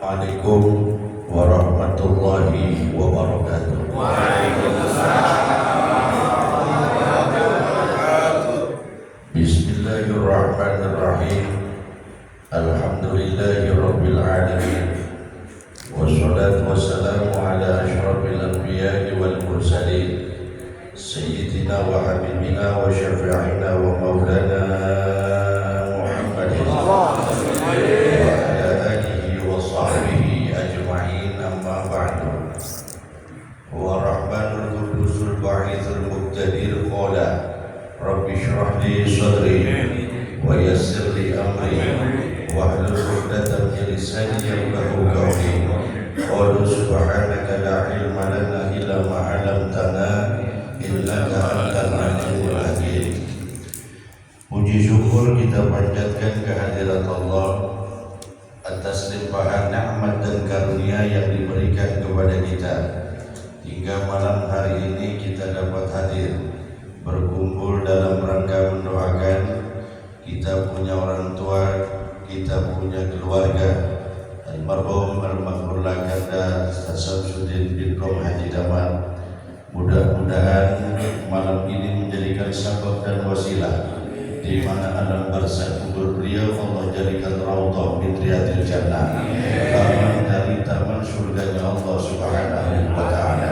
Assalamualaikum warahmatullahi wabarakatuh. Bismillahirrahmanirrahim. Alhamdulillahi rabbil alamin. Wassalatu wassalamu ala asyrafil anbiya'i wal mursalin sayyidina wa habibina wa syafi'ina wa maulana Muhammadin wa ala alihi wa sahbihi ajma'in, amma ba'du. Wa rahmanul qudusul ba'ithul muqtadir qala rabbi shrah li sadri wa yassir li amri wahlul 'uqdatam min lisani yafqahu qawli. Qalu subhanaka la ilma lana illa ma 'allamtana innaka antal alimul hakim. Puji syukur kita panjatkan kehadirat Allah atas limpahan nikmat dan karunia yang diberikan kepada kita, hingga malam hari ini kita dapat hadir berkumpul dalam rangka mendoakan. Kita punya orang tua, kita punya keluarga, almarhum al-maghfur lakanda Ustaz Syamsuddin bin Rom Haji Damal. Mudah-mudahan malam ini menjadikan sabab dan wasilah di mana alam barzakh kubur beliau Allah jadikan raudhah min riyadil jannah, taman dari taman surganya Allah Subhanahu wa taala.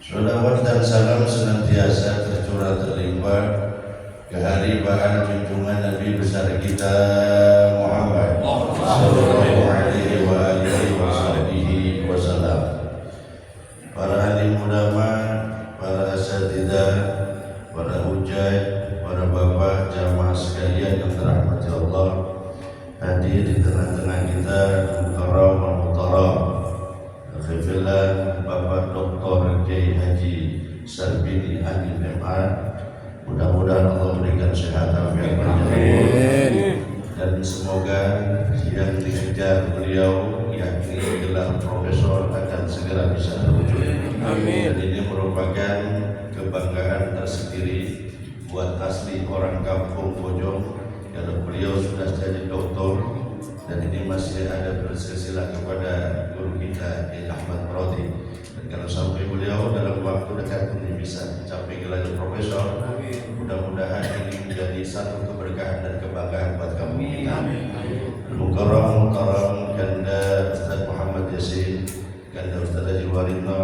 Shalawat dan salam senantiasa tercurah terlimpah ke haribahan junjungan Nabi besar kita Muhammad sallallahu alaihi wa alihi wasallam. Para alim ulama, para asatidzah, para hujjaj, para bapak jamaah sekalian yang dirahmati Allah, hadir di tengah-tengah kita mukarram wa muhtaram Khifillah Bapak Dr. Kiai Haji Sarbini Amin MA. Mudah-mudahan Allah berikan sehat afiat panjang dan semoga yang dikejar beliau yakni gelar profesor akan segera bisa terwujud. Amin. Dan ini merupakan kebanggaan tersendiri buat asli orang kampung Bojong kalau beliau sudah jadi doktor, dan ini masih ada bersilsilah kepada guru kita Kiai Ahmad Rodi. Dan kalau sampai beliau dalam waktu dekat ini bisa mencapai gelar profesor, mudah-mudahan ini menjadi satu keberkahan dan kebanggaan buat kami. Mukarram muhtaram Ganda Ustaz Muhammad Yasin, Ganda Ustaz Haji Warino,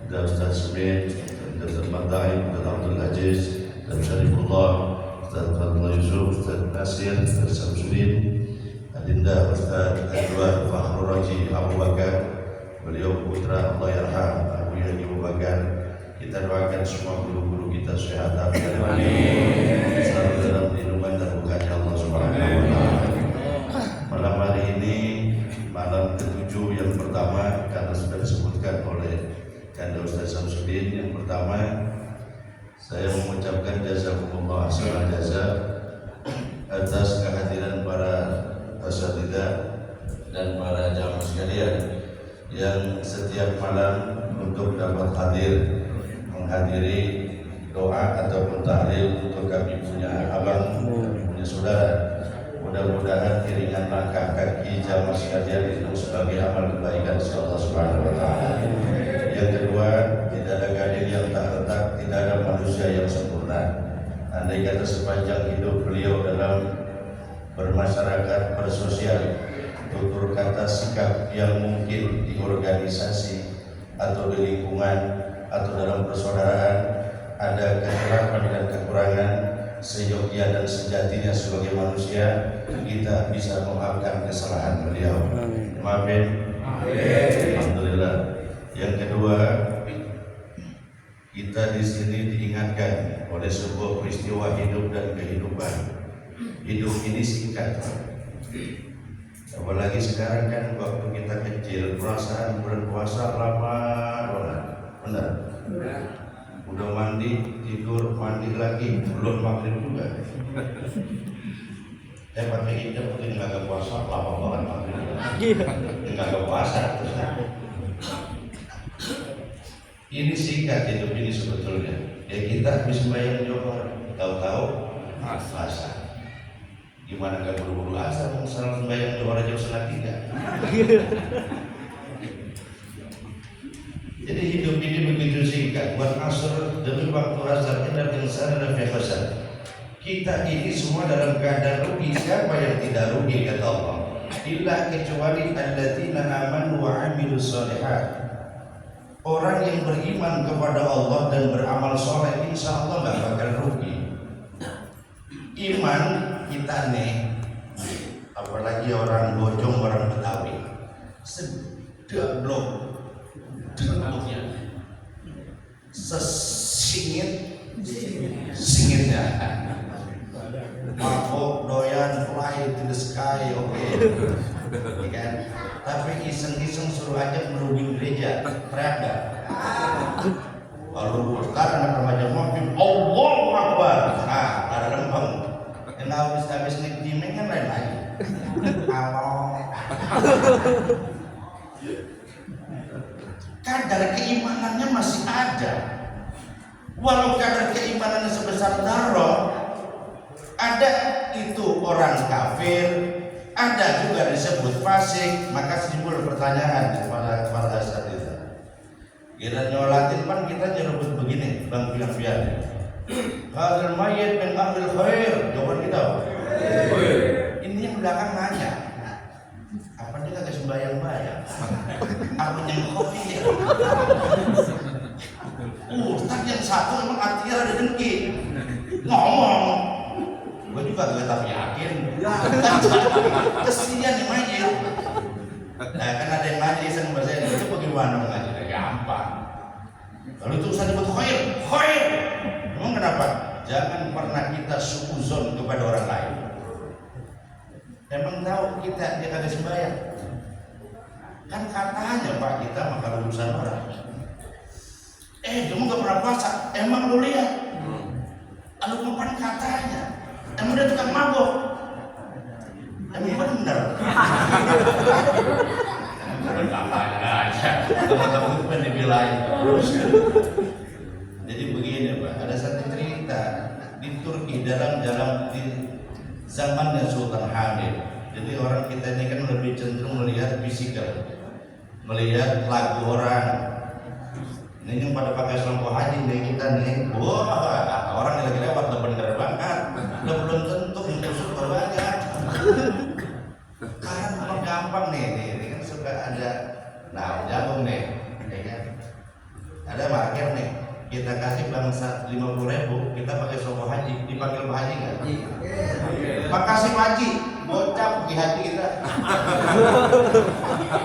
Ganda Ustaz Smith, Ganda Ustaz Madaim, Ganda Abdul Aziz, Ganda Syarifullah, Ustaz Fadlullah Yusuf, Ustaz Nasir, Ustaz Samsudin, Adinda Ustaz Adwar Fakhrul Raji Abu Bakar, beliau putra Allah yarham Abu Yaji Abu Bakar. Kita doakan semua guru-guru kita sehat afiat, selalu dalam lindungan dan bukannya Allah Subhanahu wa taala. Malam hari ini malam ketujuh yang pertama, karena sudah disebutkan oleh Ganda Ustaz Samsudin. Yang pertama, saya mengucapkan jazakumullah khairan jazaa atas kehadiran para asatidzah dan para jamaah sekalian yang setiap malam untuk dapat hadir menghadiri doa ataupun tahlil untuk kami punya abang, kami punya saudara. Mudah-mudahan iringan langkah kaki jamaah sekalian itu sebagai amal kebaikan Allah Subhanahu wa taala. Yang kedua, tidak ada gading yang tak retak, tidak ada manusia yang sempurna. Andai kata sepanjang hidup beliau dalam bermasyarakat, bersosial, tutur kata sikap yang mungkin di organisasi atau di lingkungan atau dalam persaudaraan ada kecelakaan dan kekurangan, seyogia dan sejatinya sebagai manusia kita bisa memaafkan kesalahan beliau. Maafin. Alhamdulillah. Yang kedua, kita di sini diingatkan oleh sebuah peristiwa hidup dan kehidupan. Hidup ini singkat, apalagi sekarang kan waktu kita kecil perasaan bulan puasa lama banget, benar? Udah mandi, tidur, mandi lagi, belum maghrib juga. Pakai hijab mungkin nggak puasa, lama banget maghrib. Nggak puasa. Ini singkat hidup ini sebetulnya. Ya kita habis bayar Johor, tahu-tahu puasa. Gimana gak buru-buru asar salah sembahyang 2 jam setengah 3. Jadi hidup ini begitu singkat. Wal asr, demi waktu asar, innal insana lafi khusr. Kita ini semua dalam keadaan rugi. Siapa yang tidak rugi kata Allah? Illa kecuali alladzina amanu wa amilus shalihat. Orang yang beriman kepada Allah dan beramal soleh, insya Allah gak bakal rugi. Iman kita nih, apalagi orang Bojong, orang Betawi, sedablok dabloknya, singitnya, mabok doyan fly to the sky, oke. Kan? Tapi iseng-iseng suruh aja merugi gereja, teriak gak? Kalau sekarang anak remaja mobil, Allahu Akbar, ada lempeng. Yang habis naik jimeng kan lain lagi. Allah. Kadar keimanannya masih ada. Walau kadar keimanannya sebesar darah, ada itu orang kafir, ada juga disebut fasik. Maka timbul pertanyaan kepada saat itu. Kira nyolatin kan kita nyerobot begini, bang pian-pian. Hadal mayit min ahlil khair, jawaban kita. Ini yang belakang nanya, apa dia kagak sembayang-bayang? Apa yang khair? Ustaz yang satu emang artinya ada dengki, ngomong. Gue juga gak tapi yakin. Kesian yang mayit. Nah kan ada yang nanya iseng bahasa itu bagaimana mengaji? Gampang. Kalau itu urusan disebut khair. Emang kenapa? Jangan pernah kita suuzon kepada orang lain. Emang tahu kita dia kagak sembahyang? Kan katanya Pak kita makan urusan orang. Kamu gak pernah puasa? Emang lu lihat? Lalu kan katanya. Emang dia tukang mabok? Emang bener? Katanya aja. Teman-teman itu pengen dibilain. Jadi begini Pak, ada satu cerita di Turki dalam di zamannya Sultan Hamid. Jadi orang kita ini kan lebih cenderung melihat fisikal, melihat lagu orang. Ini yang pada pakai selangkah haji nih kita nih, wah orang yang lagi lewat udah bener banget, udah belum tentu yang banyak. Karena gampang nih, ini kan suka ada, nah jagung nih, ya kan? Ada market nih. Kita kasih bangsa 50.000, kita pakai selangkah haji, dipanggil Pak Haji nggak? Makasih Pak Haji, bocah pergi haji kita.